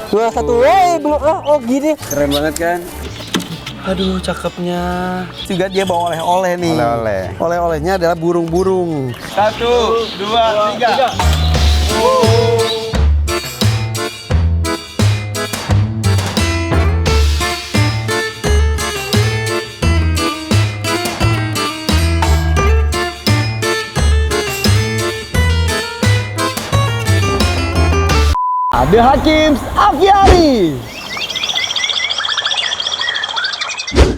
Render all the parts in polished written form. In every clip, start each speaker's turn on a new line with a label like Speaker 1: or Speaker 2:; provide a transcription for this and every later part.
Speaker 1: 2, 1, belum. Oh gini.
Speaker 2: Keren banget kan? Aduh, cakepnya. Juga dia bawa oleh-oleh nih.
Speaker 3: Oleh-oleh.
Speaker 2: Oleh-olehnya adalah burung-burung. 1, 2, 3.
Speaker 3: Ada Hakims Aviari.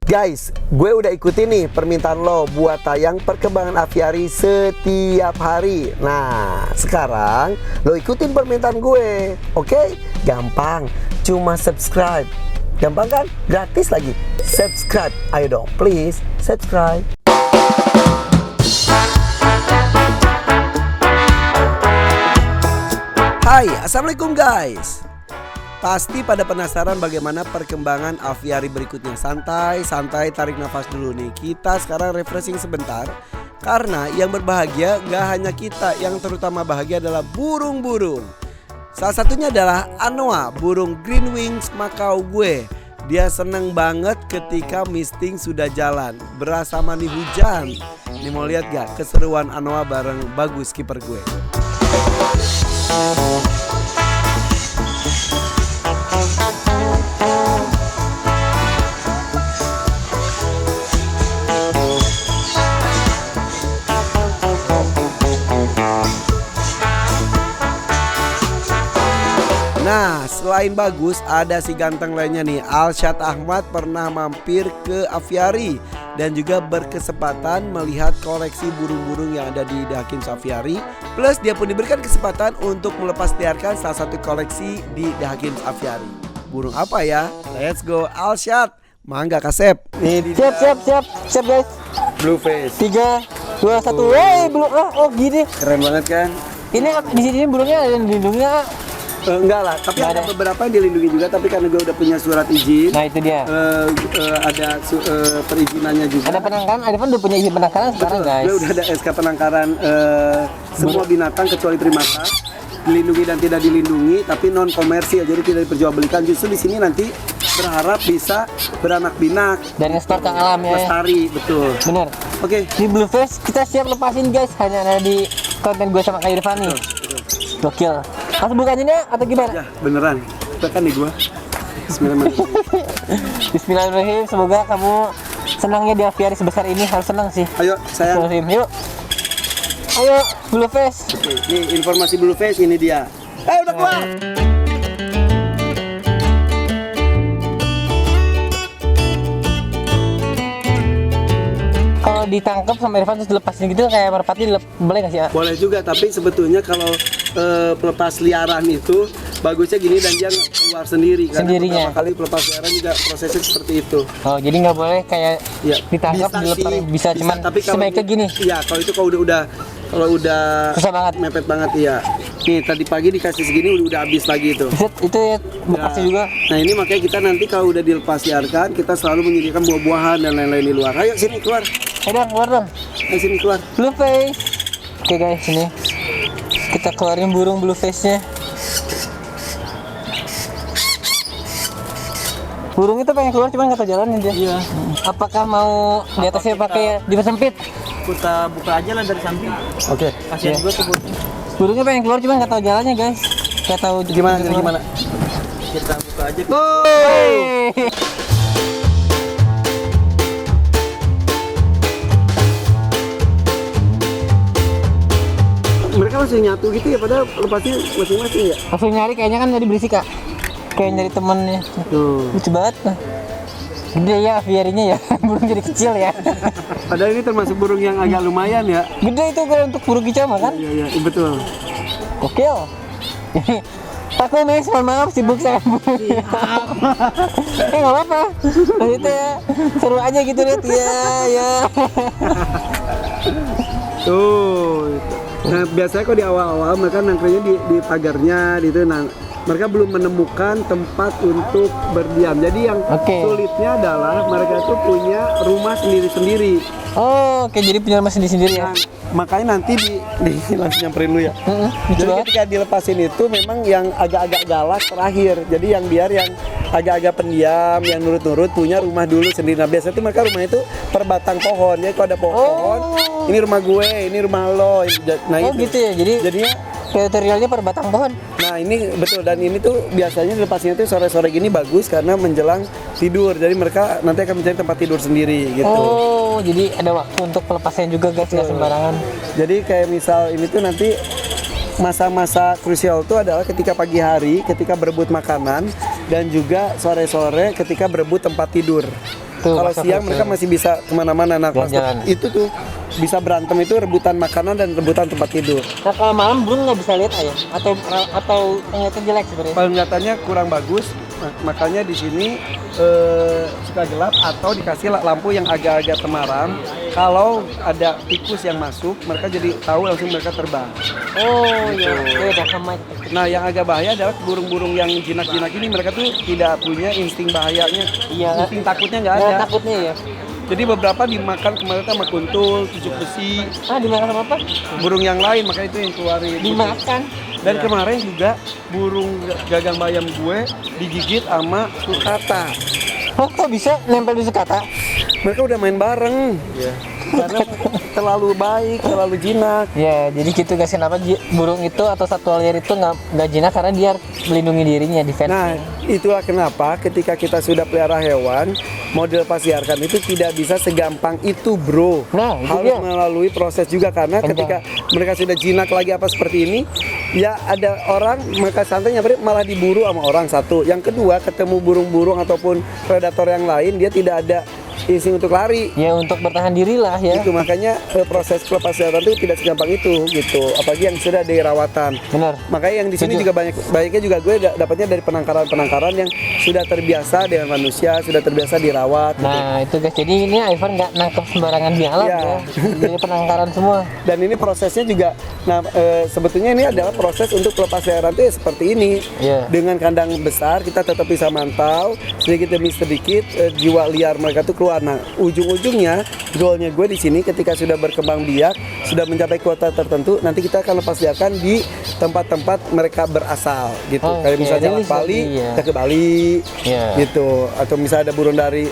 Speaker 2: Guys, gue udah ikutin nih permintaan lo buat tayang perkembangan aviari setiap hari. Nah, sekarang lo ikutin permintaan gue. Oke? Gampang, cuma subscribe. Gampang kan? Gratis lagi. Subscribe. Ayo dong, please subscribe. Hai, assalamualaikum guys. Pasti pada penasaran bagaimana perkembangan aviari berikutnya. Santai, tarik nafas dulu nih. Kita sekarang refreshing sebentar. Karena yang berbahagia gak hanya kita, yang terutama bahagia adalah burung-burung. Salah satunya adalah Anoa, burung green wings Makau gue. Dia seneng banget ketika misting sudah jalan, berasa mani hujan. Nih mau lihat gak keseruan Anoa bareng Bagus kiper gue. Nah, selain Bagus, ada si ganteng lainnya nih. Alshad Ahmad pernah mampir ke aviari dan juga berkesempatan melihat koleksi burung-burung yang ada di The Hakims Aviari. Plus dia pun diberikan kesempatan untuk melepas liarkan salah satu koleksi di The Hakims Aviari. Burung apa ya? Let's go Alshad. Mangga Kasep. Nih dia.
Speaker 1: Siap guys.
Speaker 2: Blueface.
Speaker 1: 3, 2, 1, belum. Oh gini.
Speaker 2: Keren banget kan?
Speaker 1: Ini di sini burungnya ada yang dilindunginya.
Speaker 2: Enggak lah, tapi ada beberapa yang dilindungi juga. Tapi karena gue udah punya surat izin.
Speaker 1: Nah itu dia.
Speaker 2: Ada perizinannya juga.
Speaker 1: Ada penangkaran, ada udah punya izin penangkaran sekarang guys.
Speaker 2: Gue udah ada SK penangkaran semua binatang kecuali primata, dilindungi dan tidak dilindungi, tapi non komersil, jadi tidak diperjualbelikan. Justru di sini nanti berharap bisa beranak pinak
Speaker 1: Dan nge-store ke alam ya.
Speaker 2: lestari, betul.
Speaker 1: Bener.
Speaker 2: Oke.
Speaker 1: Di Blueface kita siap lepasin guys, hanya ada di konten gue sama Kak Irfan nih. Gokil. Langsung bukannya ini atau gimana?
Speaker 2: Ya beneran, tekan nih gue. Bismillahirrahmanirrahim.
Speaker 1: Bismillahirrahmanirrahim. Semoga kamu senangnya di aviari sebesar ini, harus senang sih.
Speaker 2: Ayo sayang.
Speaker 1: Yuk. Ayo Blueface.
Speaker 2: Oke, ini informasi Blueface, ini dia. Udah keluar.
Speaker 1: Kalau ditangkap sama Irfan terus dilepasin gitu kayak merpati, boleh nggak sih ya?
Speaker 2: Boleh juga, tapi sebetulnya kalau pelepas liaran itu bagusnya gini dan dia keluar sendiri.
Speaker 1: Sendirinya.
Speaker 2: Karena beberapa kali pelepas liaran juga prosesnya seperti itu.
Speaker 1: Oh jadi nggak boleh kayak
Speaker 2: Ya,
Speaker 1: ditangkap dilepas, bisa cuman
Speaker 2: tapi kalau
Speaker 1: sebaiknya gini.
Speaker 2: Iya, kalau itu kalau udah
Speaker 1: Susah banget.
Speaker 2: mepet banget iya. Nih tadi pagi dikasih segini udah habis lagi itu.
Speaker 1: Itu ya bekasnya juga.
Speaker 2: Nah ini makanya kita nanti kalau udah dilepas liarkan, kita selalu menyediakan buah-buahan dan lain-lain di luar. Ayo sini keluar.
Speaker 1: Ayo dong, keluar dong.
Speaker 2: Ayo sini keluar.
Speaker 1: Blueface. Oke guys, ini kita keluarin burung Blueface-nya. Burung itu pengen keluar cuman nggak tahu jalannya dia.
Speaker 3: Iya.
Speaker 1: Apakah mau di atasnya pakai dipersempit?
Speaker 3: Kita buka aja lah dari samping.
Speaker 2: Oke.
Speaker 3: Kasihan
Speaker 1: Iya.
Speaker 3: juga tuh burung.
Speaker 1: Burungnya pengen keluar cuman nggak tahu jalannya guys. Nggak tahu
Speaker 2: Gimana? Gimana?
Speaker 3: Kita buka aja.
Speaker 1: Hey.
Speaker 2: Mereka masih nyatu gitu ya, padahal lepasnya masing-masing ya.
Speaker 1: Langsung nyari kayaknya kan tadi berisik kak. Kayak nyari temennya.
Speaker 2: Tuh.
Speaker 1: Lucu banget. Gede ya aviarinya ya. Burung jadi kecil ya.
Speaker 2: Padahal ini termasuk burung yang agak lumayan ya.
Speaker 1: Gede itu kalau untuk burung kicau mah kan.
Speaker 2: Iya, betul.
Speaker 1: Gokil. Aku nih, mohon maaf sibuk saya. Nggak apa-apa. Itu ya seru aja gitu lihat ya.
Speaker 2: Tuh. Nah biasanya kok di awal-awal mereka nangkringnya di pagarnya gitu. Nah mereka belum menemukan tempat untuk berdiam. Jadi yang
Speaker 1: Oke.
Speaker 2: sulitnya adalah mereka itu punya rumah sendiri-sendiri.
Speaker 1: Oh, oke, jadi punya rumah sendiri-sendiri ya.
Speaker 2: Nah, makanya nanti di langsung nyamperin lu ya.
Speaker 1: Lucu
Speaker 2: Jadi
Speaker 1: banget.
Speaker 2: ketika dilepasin itu memang yang agak-agak galak terakhir. Jadi yang biar yang agak-agak pendiam, yang nurut-nurut punya rumah dulu sendiri. Nah biasanya itu mereka rumah itu per batang pohon. Jadi kalau ada pohon, ini rumah gue, ini rumah lo. Nah
Speaker 1: Oh
Speaker 2: itu.
Speaker 1: gitu ya, jadi
Speaker 2: Jadinya,
Speaker 1: tutorialnya per batang pohon.
Speaker 2: nah ini betul, dan ini tuh biasanya dilepasnya tuh sore-sore gini bagus karena menjelang tidur. Jadi mereka nanti akan mencari tempat tidur sendiri gitu.
Speaker 1: Oh, jadi ada waktu untuk pelepasnya juga guys, nggak sembarangan.
Speaker 2: Jadi kayak misal ini tuh nanti masa-masa krusial itu adalah ketika pagi hari, ketika berebut makanan, dan juga sore-sore ketika berebut tempat tidur.
Speaker 1: Tuh,
Speaker 2: Kalau
Speaker 1: masa
Speaker 2: siang
Speaker 1: krusial.
Speaker 2: mereka masih bisa kemana-mana. Nah, kalau
Speaker 1: Jalan-jalan.
Speaker 2: itu tuh bisa berantem itu rebutan makanan dan rebutan tempat tidur.
Speaker 1: Nah kalau malam burung nggak bisa lihat ayah, atau penglihatan jelek sebenarnya.
Speaker 2: Penglihatannya kurang bagus, makanya di sini suka gelap atau dikasih lampu yang agak-agak temaram. Kalau ada tikus yang masuk, mereka jadi tahu langsung mereka terbang.
Speaker 1: Oh iya, beda sama.
Speaker 2: Nah, yang agak bahaya adalah burung-burung yang jinak-jinak ini, mereka tuh tidak punya insting bahayanya.
Speaker 1: Iya.
Speaker 2: Insting takutnya nggak
Speaker 1: Nggak
Speaker 2: ada.
Speaker 1: takutnya ya.
Speaker 2: Jadi beberapa dimakan kemarin sama kuntul, cucuk besi,
Speaker 1: Ah, dimakan sama apa?
Speaker 2: burung yang lain, makanya itu yang keluarin.
Speaker 1: Dimakan.
Speaker 2: Dan kemarin juga burung gagang bayam gue digigit sama sulcata.
Speaker 1: Oh, kok bisa nempel di sukata?
Speaker 2: Mereka udah main bareng. Karena terlalu baik, terlalu jinak.
Speaker 1: Ya, jadi gitu guys, kenapa burung itu atau satwa liar itu nggak jinak karena dia melindungi dirinya, defense.
Speaker 2: Nah, itulah kenapa ketika kita sudah pelihara hewan, model pasliarkan itu tidak bisa segampang itu, bro.
Speaker 1: Nah, itu
Speaker 2: harus
Speaker 1: dia.
Speaker 2: melalui proses juga, karena
Speaker 1: Kencang.
Speaker 2: ketika mereka sudah jinak lagi apa seperti ini, ya ada orang mereka santai nyamperin malah diburu sama orang satu. Yang kedua, ketemu burung-burung ataupun predator yang lain, dia tidak ada insting untuk lari.
Speaker 1: Ya untuk bertahan diri lah ya.
Speaker 2: Itu makanya proses pelepasliaran itu tidak segampang itu gitu, apalagi yang sudah dirawatan.
Speaker 1: Benar.
Speaker 2: Makanya yang di sini
Speaker 1: Setuju.
Speaker 2: juga baiknya juga gue dapatnya dari penangkaran yang sudah terbiasa dengan manusia, sudah terbiasa dirawat. Gitu.
Speaker 1: Nah itu guys, jadi ini Ivan nggak nangkep sembarangan di alam
Speaker 2: Iya.
Speaker 1: ya. Jadi penangkaran semua.
Speaker 2: Dan ini prosesnya juga, nah sebetulnya ini adalah proses untuk pelepasliaran itu seperti ini.
Speaker 1: Iya.
Speaker 2: Dengan kandang besar kita tetap bisa mantau sedikit demi sedikit jiwa liar mereka tuh keluar. Nah ujung-ujungnya goalnya gue di sini ketika sudah berkembang biak, sudah mencapai kuota tertentu, nanti kita akan lepasliarkan di tempat-tempat mereka berasal gitu.
Speaker 1: Oh,
Speaker 2: Kayak
Speaker 1: oke.
Speaker 2: misalnya
Speaker 1: Jadi
Speaker 2: ke Bali,
Speaker 1: iya.
Speaker 2: kita ke Bali
Speaker 1: Iya.
Speaker 2: gitu. Atau misalnya ada burung dari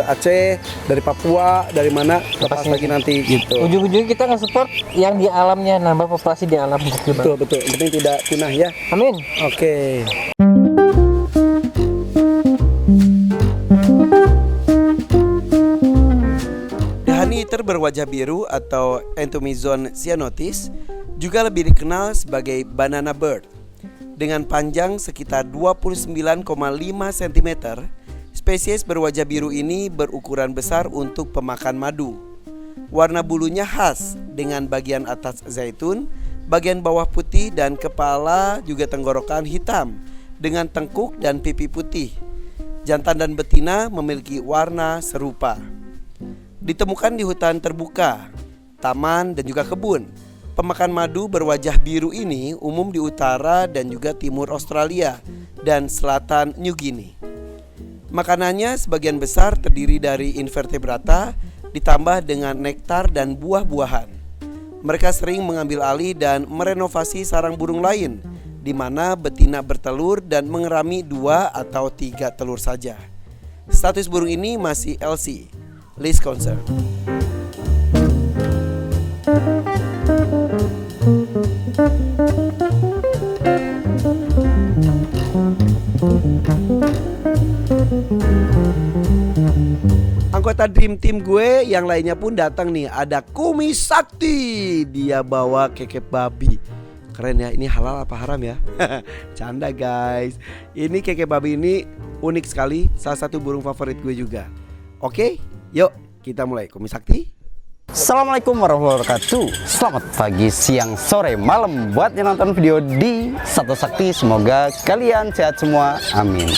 Speaker 2: Aceh, dari Papua, dari mana lepas
Speaker 1: Lepasnya.
Speaker 2: lagi nanti gitu.
Speaker 1: Ujung-ujungnya kita nge-support yang di alamnya, nambah populasi di alam gitu. Bang.
Speaker 2: Betul betul. Yang penting tidak punah ya.
Speaker 1: Amin.
Speaker 2: Oke. The Honey Eater berwajah biru atau Entomyzon cyanotis juga lebih dikenal sebagai banana bird. Dengan panjang sekitar 29,5 cm, spesies berwajah biru ini berukuran besar untuk pemakan madu. Warna bulunya khas dengan bagian atas zaitun, bagian bawah putih dan kepala juga tenggorokan hitam dengan tengkuk dan pipi putih. Jantan dan betina memiliki warna serupa. Ditemukan di hutan terbuka, taman dan juga kebun. Pemakan madu berwajah biru ini umum di utara dan juga timur Australia dan selatan New Guinea. Makanannya sebagian besar terdiri dari invertebrata ditambah dengan nektar dan buah-buahan. Mereka sering mengambil alih dan merenovasi sarang burung lain, di mana betina bertelur dan mengerami 2 atau 3 telur saja. Status burung ini masih LC, least concern. Anggota Dream Team gue yang lainnya pun datang nih. Ada Kumi Sakti. Dia bawa kekep babi. Keren ya, ini halal apa haram ya? Canda guys. Ini kekep babi ini unik sekali. Salah satu burung favorit gue juga. Oke, yuk kita mulai. Kumi Sakti.
Speaker 3: Assalamualaikum warahmatullahi wabarakatuh. Selamat pagi, siang, sore, malam buat yang nonton video di Satu Sakti. Semoga kalian sehat semua. Amin.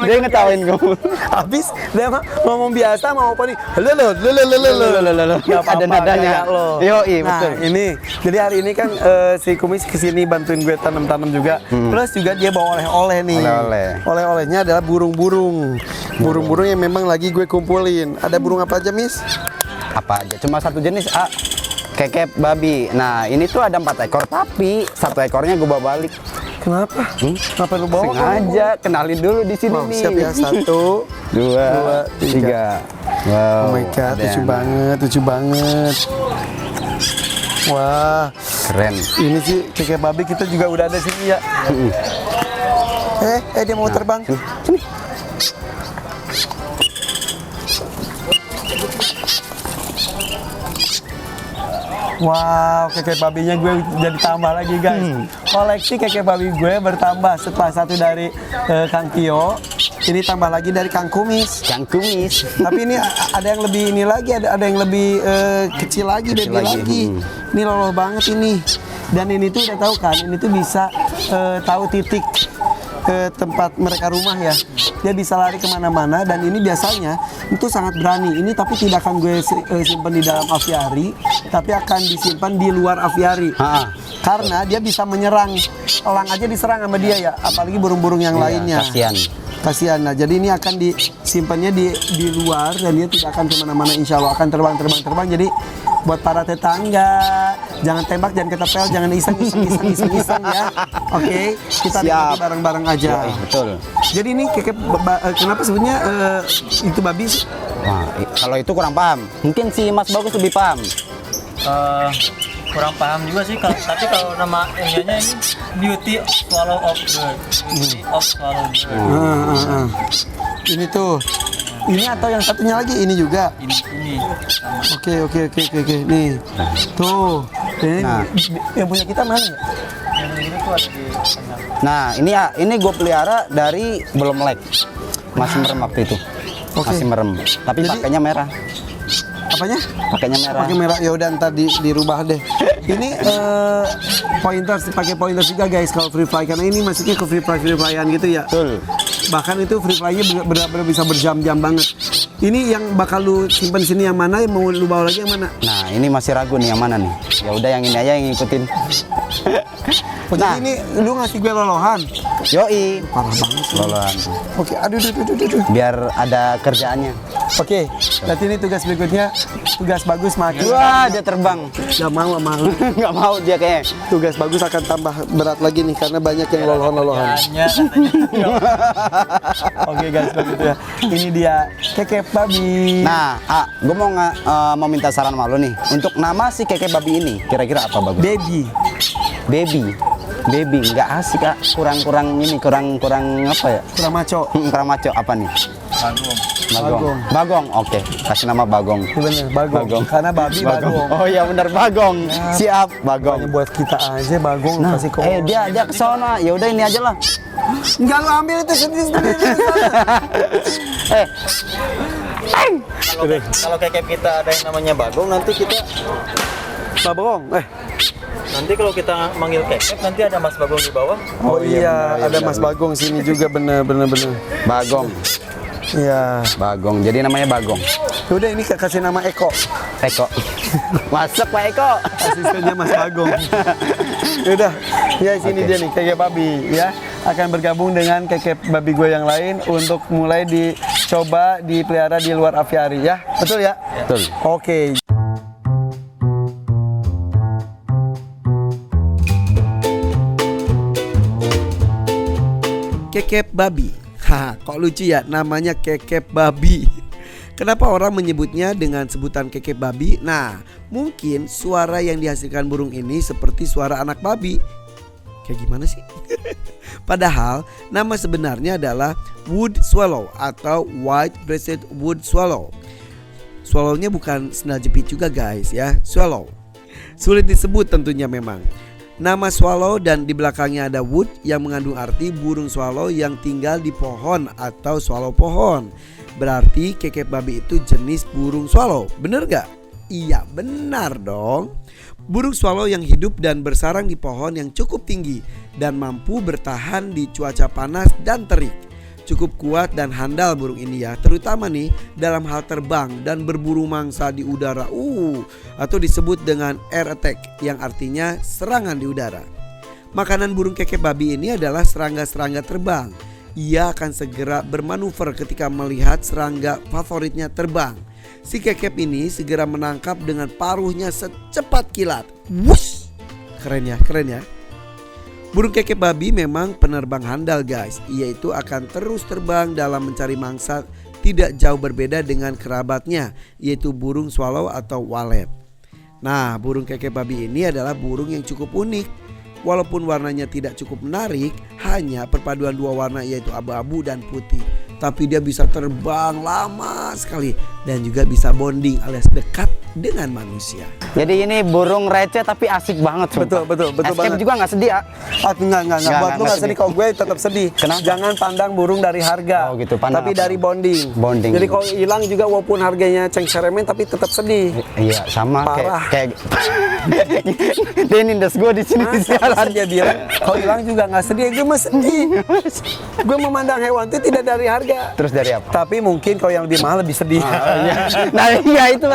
Speaker 3: Dia ngetawain kamu.
Speaker 2: Habis dia mah ngomong biasa mau apa nih? Lo.
Speaker 3: Ada nadanya. Yoi,
Speaker 2: Nah,
Speaker 3: betul.
Speaker 2: ini. Jadi hari ini kan si Kumis kesini bantuin gue tanam-tanam juga. Plus juga dia bawa oleh-oleh nih.
Speaker 3: Oleh-oleh.
Speaker 2: Oleh-olehnya adalah burung-burung. Burung-burung yang memang lagi gue kumpulin. Ada burung apa aja, Miss?
Speaker 3: Apa aja? Cuma satu jenis, kekep babi. Nah, ini tuh ada 4 ekor, tapi 1 ekornya gue bawa balik.
Speaker 2: Kenapa? Kenapa lu bawa?
Speaker 3: Sengaja kenalin dulu di sini
Speaker 2: Oh,
Speaker 3: nih.
Speaker 2: siap ya. 1,
Speaker 3: 2, 3. Wow.
Speaker 2: Oh my god,
Speaker 3: ada
Speaker 2: lucu
Speaker 3: yang
Speaker 2: banget. Wah,
Speaker 3: keren.
Speaker 2: ini sih kekep babi kita juga udah ada sini ya. Dia mau terbang.
Speaker 3: Sini.
Speaker 2: Wow, kekep babinya gue jadi tambah lagi guys. Koleksi kekep babi gue bertambah setelah satu dari Kang Tio. Ini tambah lagi dari Kang Kumis.
Speaker 3: Kang Kumis.
Speaker 2: Tapi ini ada yang lebih ini lagi, ada yang lebih kecil lagi,
Speaker 3: Kecil
Speaker 2: baby
Speaker 3: lagi.
Speaker 2: lagi. Ini loloh banget ini. Dan ini tuh udah tahu kan, ini tuh bisa tahu titik tempat mereka rumah ya. Dia bisa lari kemana-mana dan ini biasanya itu sangat berani. Ini tapi tidak akan gue simpan di dalam aviari, tapi akan disimpan di luar aviari. Karena dia bisa menyerang, elang aja diserang sama dia ya, apalagi burung-burung yang lainnya. Kasihan. Nah, jadi ini akan disimpannya di luar dan dia tidak akan kemana-mana. Insya Allah akan terbang. Jadi buat para tetangga, jangan tembak, jangan ketepel, jangan iseng ya. Oke, kita nikmati bareng-bareng aja.
Speaker 3: Betul.
Speaker 2: Jadi ini kekep kenapa sebutnya itu babi sih?
Speaker 3: Wah, kalau itu kurang paham. Mungkin si Mas Bagus lebih paham.
Speaker 1: Kurang paham juga sih, tapi kalau nama ininya ini Beauty Swallow of Bird. Beauty of Swallow Bird.
Speaker 2: Ini tuh. Ini atau yang satunya lagi ini juga.
Speaker 1: Ini.
Speaker 2: Oke. Nih. Tuh. Ini
Speaker 3: Nah.
Speaker 2: yang punya kita mana ya?
Speaker 1: Yang ini tuh ada di kandang.
Speaker 3: Nah, ini gue pelihara dari belum melek. Masih merem waktu itu.
Speaker 2: Oke.
Speaker 3: Masih merem. Tapi
Speaker 2: Jadi-
Speaker 3: pakainya merah.
Speaker 2: Apanya?
Speaker 3: Pakainya merah.
Speaker 2: Pakai merah. Ya udah ntar dirubah deh. Ini pointers, pakai pointers juga guys kalau free fly, karena ini masuknya ke free flyan gitu ya.
Speaker 3: Betul.
Speaker 2: Bahkan itu free fly-nya benar-benar bisa berjam-jam banget. Ini yang bakal lu simpen di sini yang mana? Mau lu bawa lagi yang mana?
Speaker 3: Nah, ini masih ragu nih yang mana nih. Ya udah yang ini aja yang ngikutin.
Speaker 2: Oh, jadi ini lu ngasih gue lolohan.
Speaker 3: Yoi.
Speaker 2: Parah banget.
Speaker 3: Lolohan.
Speaker 2: Oke, aduh.
Speaker 3: Biar ada kerjaannya.
Speaker 2: Oke, berarti ini tugas berikutnya, tugas bagus makin.
Speaker 3: Wah, dia terbang.
Speaker 2: Gak mau.
Speaker 3: Nggak mau dia kayaknya.
Speaker 2: Tugas bagus akan tambah berat lagi nih karena banyak yang lolohan.
Speaker 1: Hanya katanya.
Speaker 2: Oke guys, begitu ya. Ini dia kekep babi.
Speaker 3: Nah, gue mau minta saran sama lo nih. Untuk nama si keke babi ini, kira-kira apa bagus? Baby, nggak asik kak. Kurang apa ya?
Speaker 2: Kurang maco.
Speaker 3: Kurang maco apa nih? Bagong. Oke, kasih nama Bagong.
Speaker 2: Bener, bagong. Karena babi bagong.
Speaker 3: Oh iya benar Bagong. Siap, Bagong.
Speaker 2: Pokoknya buat kita aja bagong lu kasih kok.
Speaker 3: Dia ke sana. Ya udah ini aja lah.
Speaker 2: Enggak, lu ambil itu sendiri.
Speaker 1: Kalau kekep kita ada yang namanya Bagong, nanti kita
Speaker 2: Bagong.
Speaker 1: nanti kalau kita manggil kekep nanti ada Mas Bagong di bawah.
Speaker 2: Oh iya,
Speaker 3: benar,
Speaker 2: ada
Speaker 3: benar.
Speaker 2: Mas Bagong sini juga bener.
Speaker 3: Bagong.
Speaker 2: Iya.
Speaker 3: Bagong. Jadi namanya Bagong.
Speaker 2: Udah ini kasih nama Eko.
Speaker 3: Eko. Masuk Pak Eko.
Speaker 2: Asistennya Mas Bagong. Udah, ya sini
Speaker 3: Oke.
Speaker 2: dia nih kekep babi ya. Akan bergabung dengan kekep babi gue yang lain untuk mulai dicoba dipelihara di luar aviari ya. Betul ya?
Speaker 3: Betul.
Speaker 2: Oke. Kekep babi. Haha, kok lucu ya namanya kekep babi. Kenapa orang menyebutnya dengan sebutan kekep babi? Nah, mungkin suara yang dihasilkan burung ini seperti suara anak babi. Kayak gimana sih? Padahal nama sebenarnya adalah wood swallow atau white-breasted wood swallow. Swallow-nya bukan sendal jepit juga guys ya, swallow. Sulit disebut tentunya memang. Nama swallow dan di belakangnya ada wood yang mengandung arti burung swallow yang tinggal di pohon atau swallow pohon. Berarti kekep babi itu jenis burung swallow, bener gak? Iya benar dong. Burung swallow yang hidup dan bersarang di pohon yang cukup tinggi dan mampu bertahan di cuaca panas dan terik. Cukup kuat dan handal burung ini ya, terutama nih dalam hal terbang dan berburu mangsa di udara. Atau disebut dengan air attack yang artinya serangan di udara. Makanan burung kekep babi ini adalah serangga-serangga terbang. Ia akan segera bermanuver ketika melihat serangga favoritnya terbang. Si kekep ini segera menangkap dengan paruhnya secepat kilat. Wush! Keren ya, keren ya. Burung kekep babi memang penerbang handal guys. Ia itu akan terus terbang dalam mencari mangsa, tidak jauh berbeda dengan kerabatnya, yaitu burung swallow atau walet. Nah, burung kekep babi ini adalah burung yang cukup unik. Walaupun warnanya tidak cukup menarik, hanya perpaduan dua warna yaitu abu-abu dan putih. Tapi dia bisa terbang lama sekali dan juga bisa bonding alias dekat dengan manusia.
Speaker 3: Jadi ini burung receh tapi asik banget.
Speaker 2: Betul
Speaker 3: Escape
Speaker 2: banget.
Speaker 3: juga nggak sedih ya?
Speaker 2: Enggak. Buat lu nggak sedih, kalau gue tetap sedih.
Speaker 3: Kenapa?
Speaker 2: Jangan pandang burung dari harga.
Speaker 3: Oh gitu, pandang
Speaker 2: tapi
Speaker 3: apa?
Speaker 2: dari bonding.
Speaker 3: Bonding.
Speaker 2: Jadi kalau hilang juga walaupun harganya cengceremen tapi tetap sedih.
Speaker 3: Iya, sama
Speaker 2: Parah.
Speaker 3: kayak dia nindas gue di sini.
Speaker 2: Sialan dia bilang kalau hilang juga nggak sedih. Gue mah sedih. Gue memandang hewan itu tidak dari harga.
Speaker 3: Terus dari apa?
Speaker 2: Tapi mungkin kalau yang lebih mahal lebih sedih.
Speaker 3: Nah iya itu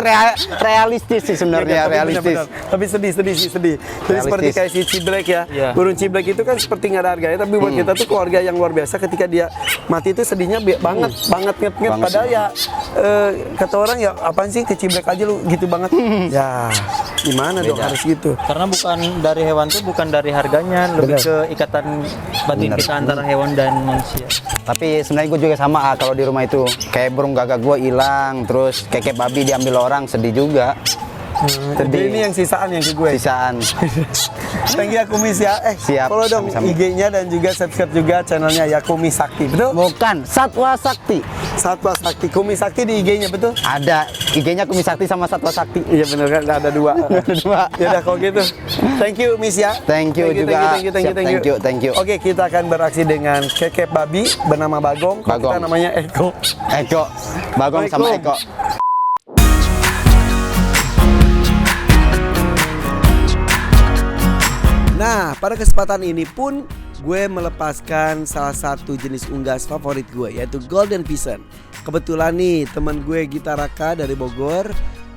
Speaker 3: realistis sih sebenarnya, realistis.
Speaker 2: Tapi sedih. Jadi
Speaker 3: Realistis.
Speaker 2: seperti kayak si ciblek ya.
Speaker 1: Iya.
Speaker 2: Burung ciblek itu kan seperti nggak ada harganya, tapi buat kita tuh keluarga yang luar biasa. Ketika dia mati itu sedihnya banget nget. Padahal ya kata orang ya apaan sih ke ciblek aja lu gitu banget. Ya gimana dong, harus gitu.
Speaker 1: Karena bukan dari hewan tuh, bukan dari harganya, lebih ke ikatan batin kita antara hewan dan manusia.
Speaker 3: Tapi sebenarnya gue juga sama kalau di rumah itu kayak burung gagak gue hilang, terus kekep babi diambil orang, sedih juga.
Speaker 2: Jadi ini yang sisaan yang ke gue.
Speaker 3: Sisaan.
Speaker 2: Thank you Yakumis ya.
Speaker 3: Siap,
Speaker 2: Follow dong
Speaker 3: sama-sama.
Speaker 2: IG-nya dan juga subscribe juga channelnya Yakumis Sakti. Betul?
Speaker 3: Bukan, Satwa Sakti.
Speaker 2: Satwa Sakti, Kumis Sakti di IG-nya betul?
Speaker 3: Ada IG-nya Kumis Sakti sama Satwa Sakti.
Speaker 2: Iya benar kan, ada dua.
Speaker 3: Dua.
Speaker 2: Ya udah kalau gitu. Thank you Miss ya.
Speaker 3: Thank you juga. Siap, thank you.
Speaker 2: Oke, kita akan beraksi dengan kekep babi bernama Bagong. Kalau
Speaker 3: Bagong.
Speaker 2: Kita namanya Eko.
Speaker 3: Eko, Bagong sama Eko.
Speaker 2: Nah, pada kesempatan ini pun gue melepaskan salah satu jenis unggas favorit gue, yaitu Golden Pigeon. Kebetulan nih teman gue Gita Raka dari Bogor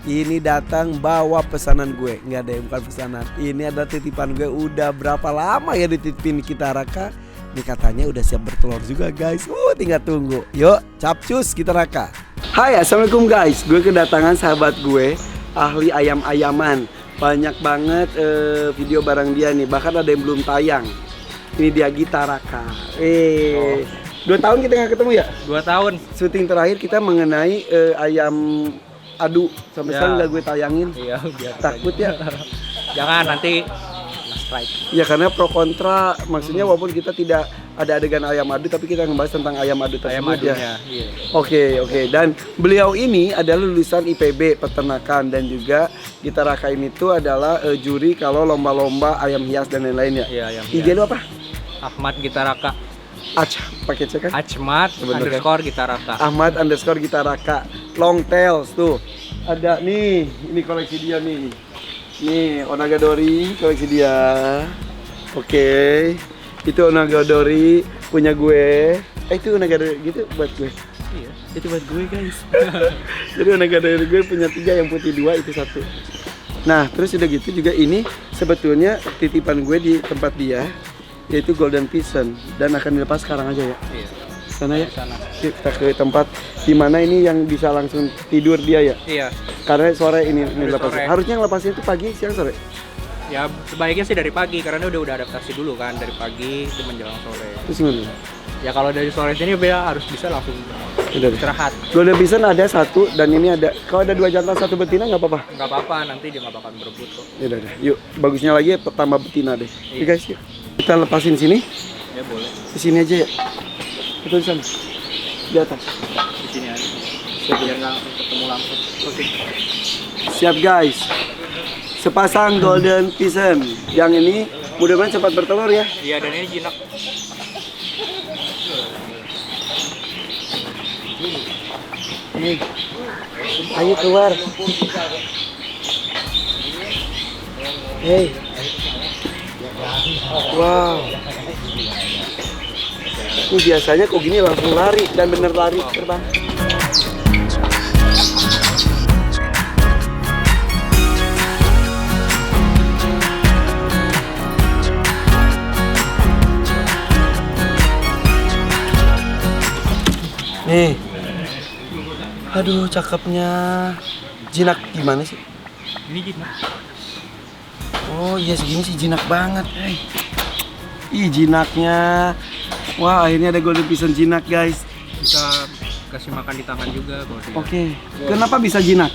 Speaker 2: ini datang bawa pesanan gue. Nggak ada, bukan pesanan. Ini ada titipan gue, udah berapa lama ya dititipin Gita Raka. Ini katanya udah siap bertelur juga guys. Tinggal tunggu. Yuk, capcus Gita Raka. Hai, assalamualaikum guys. Gue kedatangan sahabat gue, ahli ayam-ayaman. Banyak banget video bareng dia nih, bahkan ada yang belum tayang. Ini dia Gita Raka. 2 tahun kita nggak ketemu ya?
Speaker 1: 2 tahun.
Speaker 2: Syuting terakhir kita mengenai ayam adu. Sampai sekarang nggak gue tayangin.
Speaker 1: Iya, biar
Speaker 2: Takut ya?
Speaker 1: Jangan nanti strike.
Speaker 2: Ya karena pro kontra, maksudnya walaupun kita tidak ada adegan ayam adu, tapi kita ngebahas tentang ayam adu tersebut
Speaker 1: Ayam
Speaker 2: ya.
Speaker 1: adunya. Iya.
Speaker 2: Oke. Dan beliau ini adalah lulusan IPB peternakan, dan juga Gita Raka ini tuh adalah juri kalau lomba-lomba ayam hias dan lain-lain ya.
Speaker 1: Iya, ayam
Speaker 2: IG
Speaker 1: hias.
Speaker 2: lu apa?
Speaker 1: Ahmad Gita Raka.
Speaker 2: Pakai C kan?
Speaker 1: Ahmad
Speaker 2: Bener kan?
Speaker 1: underscore Gita Raka.
Speaker 2: Ahmad underscore Gita Raka. Long tails tuh. Ada nih, ini koleksi dia nih. Nih, Onagadori koleksi dia. Oke. Itu Onagadori punya gue. Itu Onagadori gitu buat gue.
Speaker 1: Iya.
Speaker 2: Itu buat gue guys. Jadi Onagadori gue punya 3, yang putih 2, itu 1. Nah, terus udah gitu juga ini sebetulnya titipan gue di tempat dia, yaitu Golden Pigeon, dan akan dilepas sekarang aja ya.
Speaker 1: Iya.
Speaker 2: Sana ya.
Speaker 1: Sana.
Speaker 2: Yuk, kita ke tempat di mana ini yang bisa langsung tidur dia ya.
Speaker 1: Iya.
Speaker 2: Karena sore ini
Speaker 1: Hari
Speaker 2: lepas.
Speaker 1: sore.
Speaker 2: Harusnya yang lepasin itu pagi, siang, sore.
Speaker 1: Ya sebaiknya sih dari pagi karena dia udah adaptasi dulu kan, dari pagi itu menjelang sore.
Speaker 2: Terus gimana?
Speaker 1: Ya kalau dari sore sini dia harus bisa langsung
Speaker 2: Udah deh.
Speaker 1: istirahat.
Speaker 2: Golden Pigeon ada 1 dan ini ada. Kalau ada 2 jantan 1 betina nggak apa-apa.
Speaker 1: Nggak apa-apa, nanti dia nggak bakal berebut kok.
Speaker 2: Ya udah. Yuk, bagusnya lagi tambah betina deh.
Speaker 1: Iya.
Speaker 2: Yuk guys, yuk. Kita lepasin sini.
Speaker 1: Ya boleh.
Speaker 2: Di sini aja ya. Betul di sana. Di atas.
Speaker 1: Di sini aja. Biar nggak ketemu langsung. Oke.
Speaker 2: Siap guys. Sepasang Golden Pigeon. Yang ini mudah-mudahan cepat bertelur ya.
Speaker 1: Iya, dan ini jinak.
Speaker 2: Hei, ayo keluar. Hei. Wow. Ini biasanya kok gini langsung lari dan bener lari terbang. Nih, aduh cakepnya. Jinak gimana sih?
Speaker 1: Ini jinak.
Speaker 2: Oh iya segini sih jinak banget. Ih jinaknya. Wah akhirnya ada golden pisan jinak guys.
Speaker 1: Bisa kasih makan di tangan juga kalau tidak.
Speaker 2: Oke. Kenapa bisa jinak?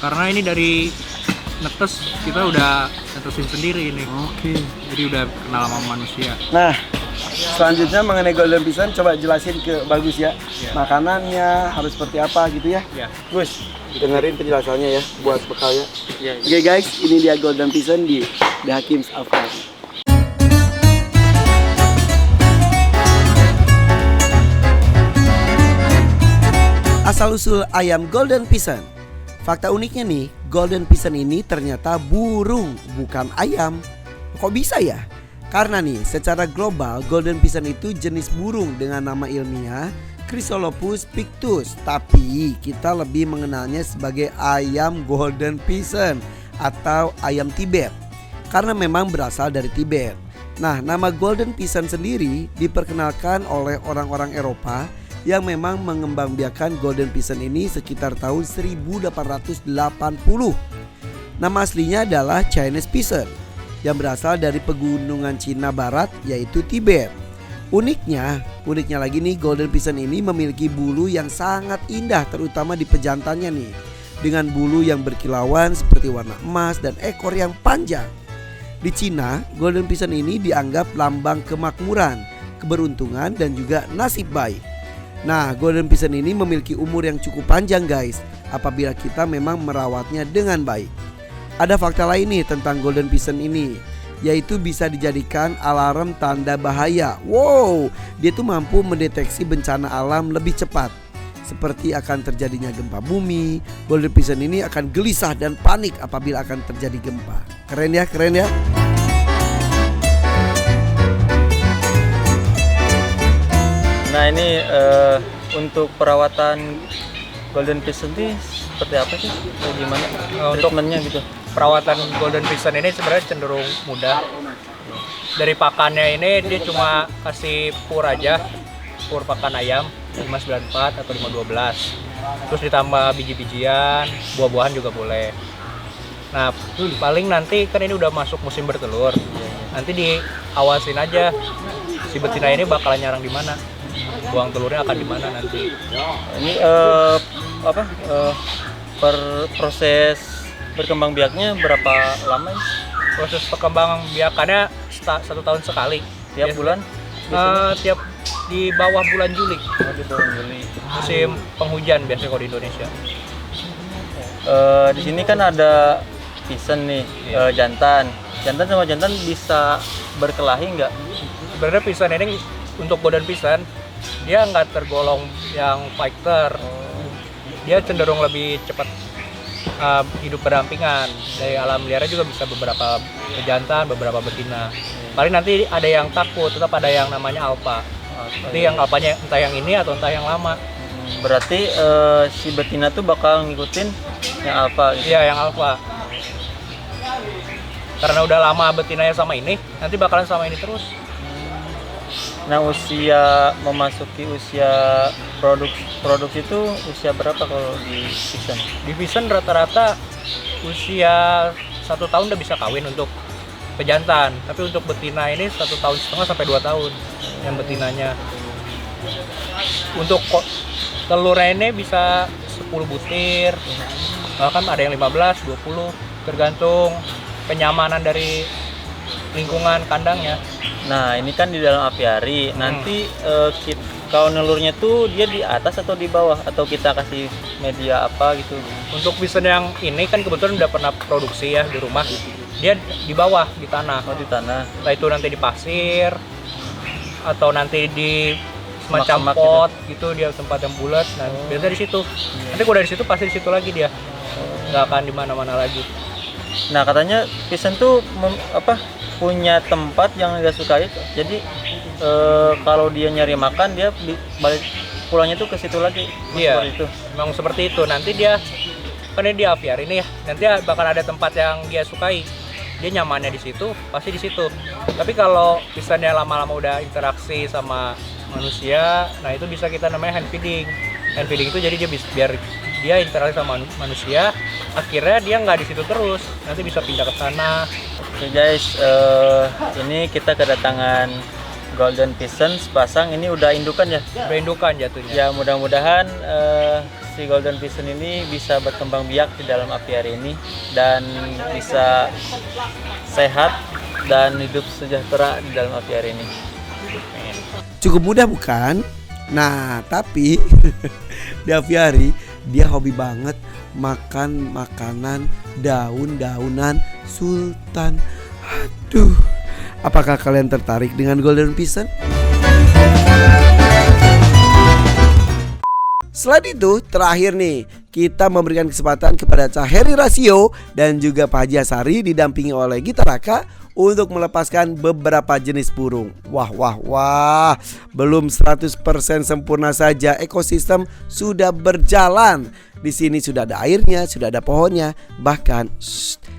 Speaker 1: Karena ini dari netes kita udah netesin sendiri ini.
Speaker 2: Oke.
Speaker 1: Jadi udah kenal sama manusia.
Speaker 2: Nah selanjutnya mengenai golden pisan coba jelasin ke Bagus ya. Makanannya harus seperti apa gitu ya.
Speaker 1: Ya.
Speaker 2: Gus dengerin penjelasannya ya buat bekalnya.
Speaker 1: Ya.
Speaker 2: Oke guys ini dia golden pisan di The Hakim's Aviary. Asal-usul ayam golden pisan. Fakta uniknya nih, golden pisan ini ternyata burung, bukan ayam. Kok bisa ya? Karena nih, secara global golden pisan itu jenis burung dengan nama ilmiah Chrysolopus pictus. Tapi kita lebih mengenalnya sebagai ayam golden pisan atau ayam Tibet. Karena memang berasal dari Tibet. Nah, nama golden pisan sendiri diperkenalkan oleh orang-orang Eropa yang memang mengembangbiakan golden pisan ini sekitar tahun 1880. Nama aslinya adalah Chinese pisan yang berasal dari pegunungan Cina Barat yaitu Tibet. Uniknya lagi nih golden pisan ini memiliki bulu yang sangat indah terutama di pejantannya nih. Dengan bulu yang berkilauan seperti warna emas dan ekor yang panjang. Di Cina, golden pisan ini dianggap lambang kemakmuran, keberuntungan dan juga nasib baik. Nah, golden pisan ini memiliki umur yang cukup panjang guys apabila kita memang merawatnya dengan baik. Ada fakta lain nih tentang golden pisan ini, yaitu bisa dijadikan alarm tanda bahaya. Wow, dia tuh mampu mendeteksi bencana alam lebih cepat. Seperti akan terjadinya gempa bumi, golden pisan ini akan gelisah dan panik apabila akan terjadi gempa. Keren ya, keren ya.
Speaker 1: Nah ini untuk perawatan golden pisan ini seperti apa sih? Atau gimana? Untuk treatmentnya gitu. Perawatan golden pisan ini sebenarnya cenderung mudah. Dari pakannya ini dia cuma kasih pur aja, pur pakan ayam 594 atau 512. Terus ditambah biji-bijian, buah-buahan juga boleh. Nah paling nanti kan ini udah masuk musim bertelur. Nanti diawasin aja si betina ini bakalan nyarang di mana. Buang telurnya akan di mana nanti. Ini proses berkembang biaknya berapa lama? Proses perkembangan biakannya 1 tahun sekali. Tiap bulan? Tiap di bawah bulan Juli. Di bawah Juli. Musim penghujan biasanya kalau di Indonesia. Di sini kan ada pisan nih, jantan. Jantan sama jantan bisa berkelahi nggak? Sebenarnya pisan ini untuk golden pisan dia nggak tergolong yang fighter. Dia cenderung lebih cepat hidup berdampingan. Dari alam liar juga bisa beberapa jantan, beberapa betina. Paling nanti ada yang takut, tetap ada yang namanya alpha. Nanti yang alpanya entah yang ini atau entah yang lama. Berarti si betina tuh bakal ngikutin yang alpha gitu? Iya, yang alpha. Karena udah lama betinanya sama ini, nanti bakalan sama ini terus. Nah, memasuki usia produksi itu usia berapa kalau di pisan? Di pisan rata-rata usia 1 tahun udah bisa kawin untuk pejantan, tapi untuk betina ini 1,5 tahun sampai 2 tahun yang betinanya. Untuk telurnya ini bisa 10 butir, bahkan ada yang 15, 20, tergantung kenyamanan dari lingkungan kandangnya. Nah ini kan di dalam apiari, nanti kalau nelurnya tuh dia di atas atau di bawah, atau kita kasih media apa gitu? Untuk pisan yang ini kan kebetulan udah pernah produksi ya di rumah, dia di bawah, di tanah. Oh di tanah. Nah itu nanti di pasir, atau nanti di semacam pot gitu, dia tempat yang bulat. Nah biasanya di situ. Nanti kalau dari situ pasti di situ lagi dia, nggak akan di mana-mana lagi. Nah katanya pisan tuh punya tempat yang nggak suka itu, jadi
Speaker 4: kalau dia nyari makan dia balik pulangnya tuh ke situ lagi.
Speaker 1: Iya,
Speaker 4: Seperti itu.
Speaker 1: memang seperti itu. Nanti dia, kan ini di aviary ini ya, nanti bakal ada tempat yang dia sukai. Dia nyamannya di situ, pasti di situ. Tapi kalau misalnya lama-lama udah interaksi sama manusia, nah itu bisa kita namanya hand feeding. Hand feeding itu jadi dia biar dia interaksi sama manusia, akhirnya dia nggak di situ terus, nanti bisa pindah ke sana.
Speaker 4: Oke guys, ini kita kedatangan Golden Pigeon sepasang. Ini udah indukan ya?
Speaker 1: Udah indukan jatuhnya.
Speaker 4: Ya mudah-mudahan si Golden Pigeon ini bisa berkembang biak di dalam apiari ini dan bisa sehat dan hidup sejahtera di dalam apiari ini.
Speaker 2: Cukup mudah bukan? Nah, tapi di aviary dia hobi banget makan makanan daun-daunan sultan. Aduh, apakah kalian tertarik dengan Golden Pigeon? Selain itu, terakhir nih, kita memberikan kesempatan kepada Cak Heri Rasio dan juga Pak Haji Asari didampingi oleh Gita Raka untuk melepaskan beberapa jenis burung. Wah, belum 100% sempurna saja, ekosistem sudah berjalan. Di sini sudah ada airnya, sudah ada pohonnya, bahkan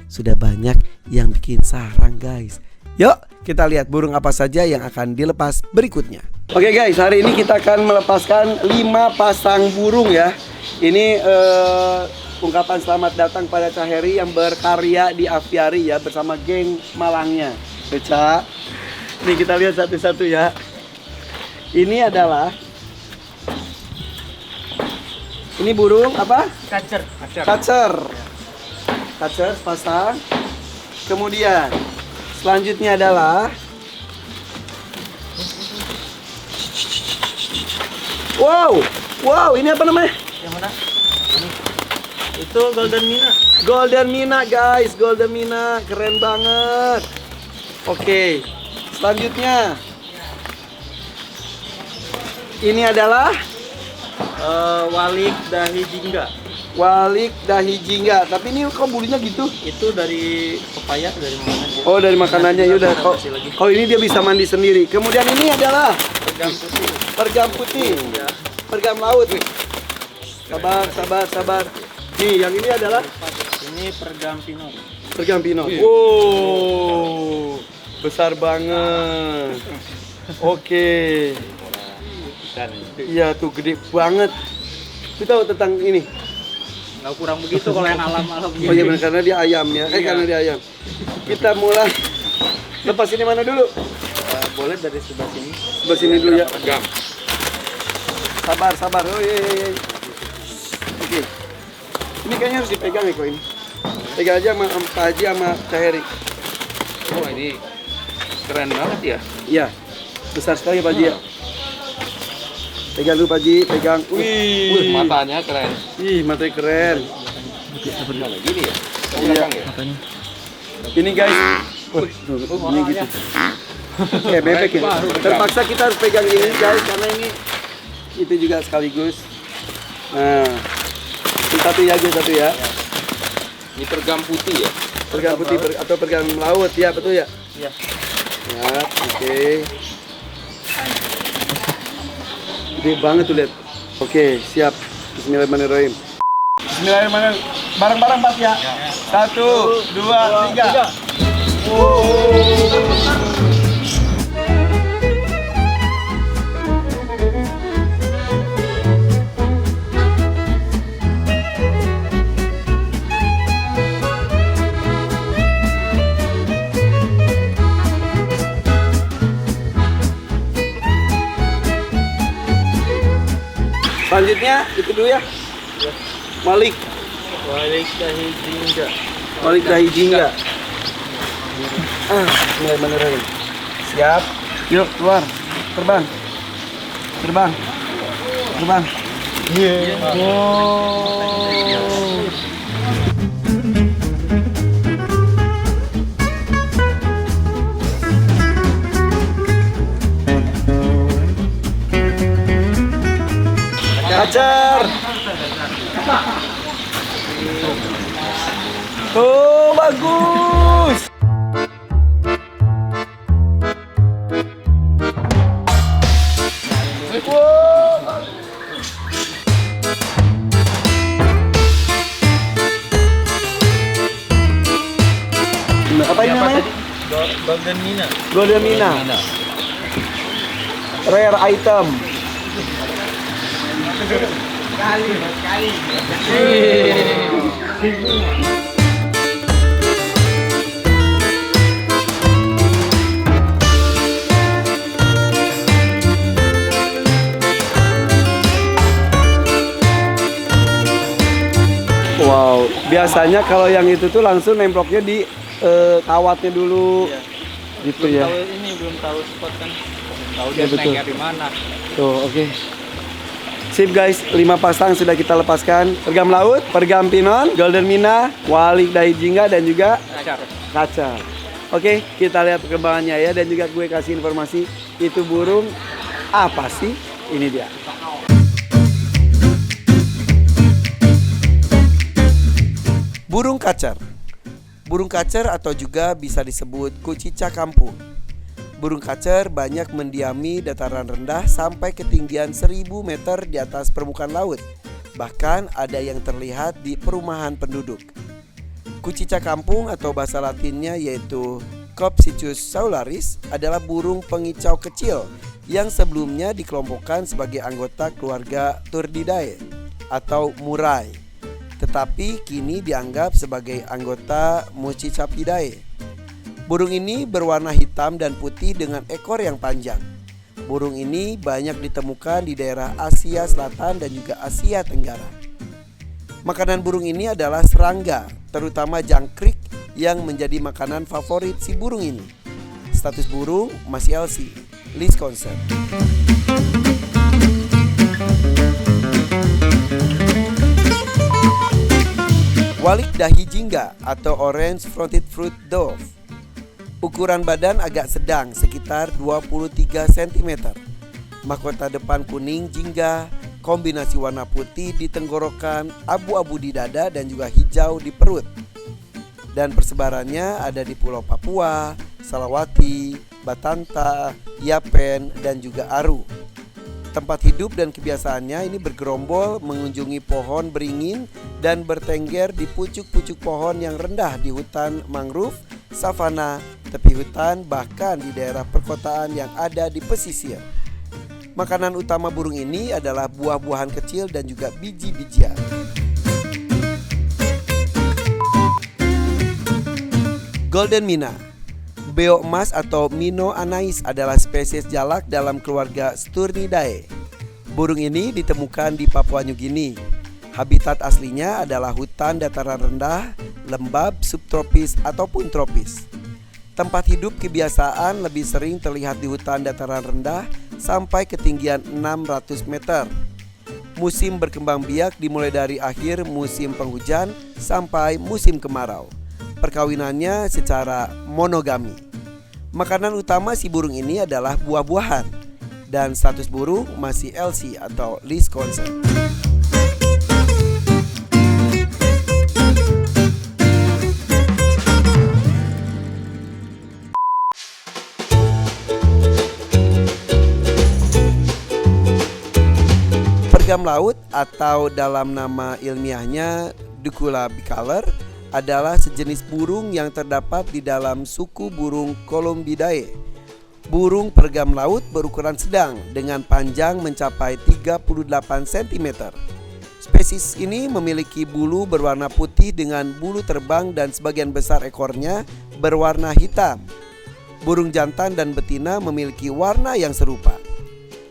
Speaker 2: sudah banyak yang bikin sarang, guys. Yuk, kita lihat burung apa saja yang akan dilepas berikutnya. Oke guys, hari ini kita akan melepaskan 5 pasang burung ya. Ini ungkapan selamat datang pada Cak Heri yang berkarya di aviary ya, bersama geng Malangnya. Beca. Nih kita lihat satu-satu ya. Ini adalah, ini burung apa?
Speaker 1: Kacer.
Speaker 2: Kacer pasang. Kemudian selanjutnya adalah Wow, ini apa namanya?
Speaker 4: Yang mana? Ini. Itu Golden Mina.
Speaker 2: Golden Mina guys, Golden Mina, keren banget. Oke, selanjutnya ini adalah
Speaker 4: Walik dahi jingga.
Speaker 2: Walik dahi jingga. Tapi ini kok bulunya gitu?
Speaker 4: Itu dari pepaya, dari makanannya.
Speaker 2: Oh, dari makanannya. Yaudah, kalau ini dia bisa mandi sendiri. Kemudian ini adalah
Speaker 4: Pergam putih.
Speaker 2: pergam putih,
Speaker 4: Ya.
Speaker 2: pergam laut. Sabar. Nih, yang ini adalah
Speaker 4: Ini pergam pinot.
Speaker 2: pergam pinot. Wow, besar banget. Oke. Iya tuh gede banget. Kita tahu tentang ini.
Speaker 1: Nggak kurang begitu kalau yang alam-alam
Speaker 2: Oh iya benar, karena dia ayam ya. Karena dia ayam. Kita mulai. Lepas ini mana dulu?
Speaker 4: Boleh dari sebelah sini.
Speaker 2: Sebelah sini dulu ya. Sabar. Oh iya. Oke. Ini kayaknya harus dipegang nih kok ini. Pegang aja sama Pak Haji sama Cak Heri.
Speaker 5: Oh ini keren banget ya.
Speaker 2: Iya. Besar sekali Pak Haji ya. Pegang dulu Pak Haji, pegang. Wih,
Speaker 5: Matanya keren.
Speaker 2: Ih, matanya keren.
Speaker 5: Nah, gini ya.
Speaker 2: Iya. Ini guys. Ini gitu. Kayak bebek ya. Terpaksa kita harus pegang ini guys karena ini itu juga sekaligus. Nah, ini satu ya.
Speaker 5: Ini pergam putih ya.
Speaker 2: Pergam putih atau pergam laut ya, betul ya?
Speaker 4: Iya.
Speaker 2: Ya, oke. Gede banget tuh lihat. Oke, siap. Bismillahirrahmanirrahim. Bismillahirrahmanirrahim. Bareng-bareng Pak ya. 1, 2, 3. Selanjutnya itu dulu ya. Walik dahi jingga. Bismillahirrahmanirrahim. Siap. Yuk keluar. Terbang. Kacer. Tuh bagus. Apa ini namanya?
Speaker 4: Golden Mina.
Speaker 2: Golden Mina. Rare item. Wow, biasanya kalau yang itu tuh langsung nemploknya di kawatnya dulu, gitu ya.
Speaker 4: Belum tahu spot kan.
Speaker 1: Tahu
Speaker 2: Ya,
Speaker 1: dia
Speaker 2: betul.
Speaker 1: snacknya di mana.
Speaker 2: Tuh, oke. Sip guys, 5 pasang sudah kita lepaskan. Pergam laut, pergam pinon, golden mina, walik dahi jingga dan juga
Speaker 1: Kacar.
Speaker 2: kaca. Oke, kita lihat perkembangannya ya, dan juga gue kasih informasi itu burung apa sih? Ini dia. Burung kacar. Burung kacar atau juga bisa disebut kucica kampung. Burung kacar banyak mendiami dataran rendah sampai ketinggian 1000 meter di atas permukaan laut. Bahkan ada yang terlihat di perumahan penduduk. Kucica kampung atau bahasa latinnya yaitu Copsychus saularis adalah burung pengicau kecil yang sebelumnya dikelompokkan sebagai anggota keluarga Turdidae atau murai, tetapi kini dianggap sebagai anggota Muscicaphidae. Burung ini berwarna hitam dan putih dengan ekor yang panjang. Burung ini banyak ditemukan di daerah Asia Selatan dan juga Asia Tenggara. Makanan burung ini adalah serangga, terutama jangkrik yang menjadi makanan favorit si burung ini. Status burung masih LC, least concern. Walik dahi jingga atau orange fronted fruit dove. Ukuran badan agak sedang, sekitar 23 cm. Mahkota depan kuning jingga, kombinasi warna putih di tenggorokan, abu-abu di dada dan juga hijau di perut. Dan persebarannya ada di Pulau Papua, Salawati, Batanta, Yapen, dan juga Aru. Tempat hidup dan kebiasaannya ini bergerombol mengunjungi pohon beringin dan bertengger di pucuk-pucuk pohon yang rendah di hutan mangrove, savana, tepi hutan, bahkan di daerah perkotaan yang ada di pesisir. Makanan utama burung ini adalah buah-buahan kecil dan juga biji-bijian. Golden Mina. Beo emas atau Mino anais adalah spesies jalak dalam keluarga Sturnidae. Burung ini ditemukan di Papua New Guinea. Habitat aslinya adalah hutan dataran rendah, lembab, subtropis ataupun tropis. Tempat hidup kebiasaan lebih sering terlihat di hutan dataran rendah sampai ketinggian 600 meter. Musim berkembang biak dimulai dari akhir musim penghujan sampai musim kemarau. Perkawinannya secara monogami. Makanan utama si burung ini adalah buah-buahan, dan status burung masih LC atau least concern. Pergam laut atau dalam nama ilmiahnya Ducula bicolor adalah sejenis burung yang terdapat di dalam suku burung Columbidae. Burung pergam laut berukuran sedang dengan panjang mencapai 38 cm. Spesies ini memiliki bulu berwarna putih dengan bulu terbang dan sebagian besar ekornya berwarna hitam. Burung jantan dan betina memiliki warna yang serupa.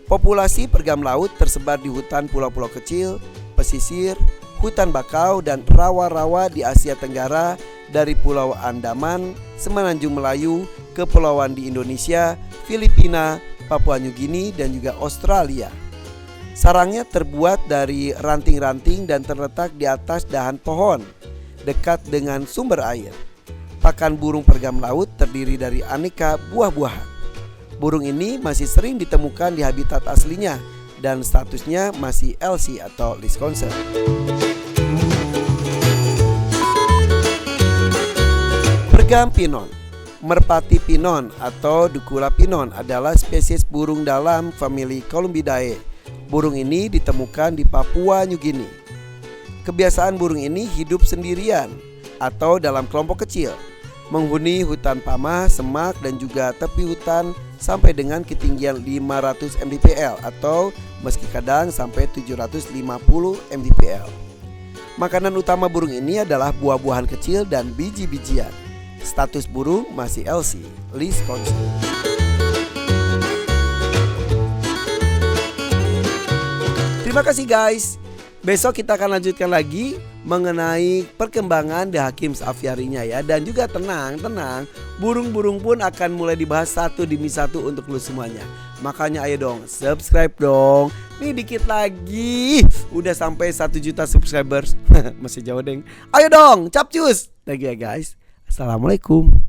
Speaker 2: Populasi pergam laut tersebar di hutan pulau-pulau kecil, pesisir, hutan bakau dan rawa-rawa di Asia Tenggara dari Pulau Andaman, Semenanjung Melayu, kepulauan di Indonesia, Filipina, Papua New Guinea dan juga Australia. Sarangnya terbuat dari ranting-ranting dan terletak di atas dahan pohon, dekat dengan sumber air. Pakan burung pergam laut terdiri dari aneka buah-buahan. Burung ini masih sering ditemukan di habitat aslinya dan statusnya masih LC atau least concern. Pergam pinon. Merpati pinon atau Ducula pinon adalah spesies burung dalam famili Columbidae. Burung ini ditemukan di Papua New Guinea. Kebiasaan burung ini hidup sendirian atau dalam kelompok kecil, menghuni hutan pamah, semak, dan juga tepi hutan sampai dengan ketinggian 500 mdpl atau meski kadang sampai 750 mdpl. Makanan utama burung ini adalah buah-buahan kecil dan biji-bijian. Status burung masih LC, least concern. Terima kasih guys. Besok kita akan lanjutkan lagi mengenai perkembangan The Hakim's aviarinya ya. Dan juga tenang, burung-burung pun akan mulai dibahas satu demi satu untuk lu semuanya. Makanya ayo dong, subscribe dong. Nih dikit lagi, udah sampai 1 juta subscribers. Masih jauh deng. Ayo dong, capcus. Lagi ya guys. Assalamualaikum.